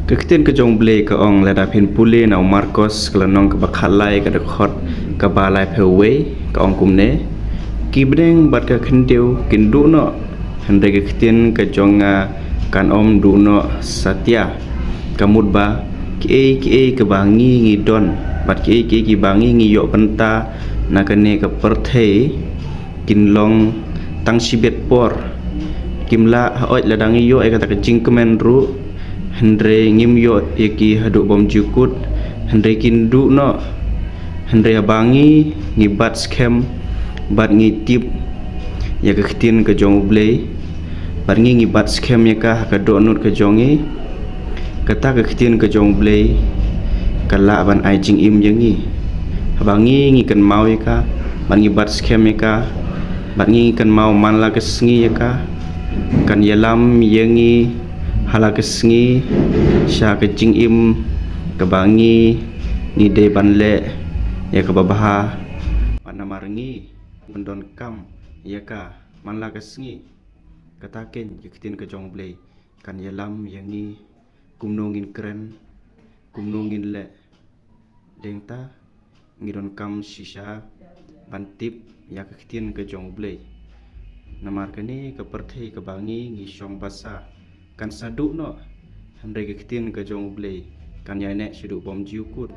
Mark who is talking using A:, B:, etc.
A: Kektian ke jong ble ke ong leda pin pule na Marcos kelanong ke bakhalai ke dekhot ke balai pewe ke ong kumne kibdeng bat ke kentiu kindu no hende kektian ke jonga kan om du no satya kamut ba ki ke bangi ngidon bat ki bangi ngiyo penta na kene ke perthei kinlong tang sibet por kimla haot ladang iyo e kata ke jingkemen ru Hendre ngim yo yaki haduk bom jukut Hendre kindu no Hendre abangi ngibat scam bat ngitip ya kektin ke jong ublei bat ngibat scam ya ka donut ke jongi kata kektin ke jong ublei kala ban ai jing im yangi abangi ngikan mau ya ka bat ngibat scam ya ka bat ngikan mau man la kesngi ya ka kan yalam yangi hala kesngi sya ke jing im kebangi ni de banle ya ke babaha mana marengi mendon kam ya ka manla kesngi kataken yektin ke jong blei kan yalam yangi kumnongin keren kumnongin le dengta ngidon kam shisha bantip ya kektin ke jong blei namar kene ke perthei ke bangi ngi shong basa kan saduk no Hendre kektin ke jong blei kan ya nek siduk bom jiukut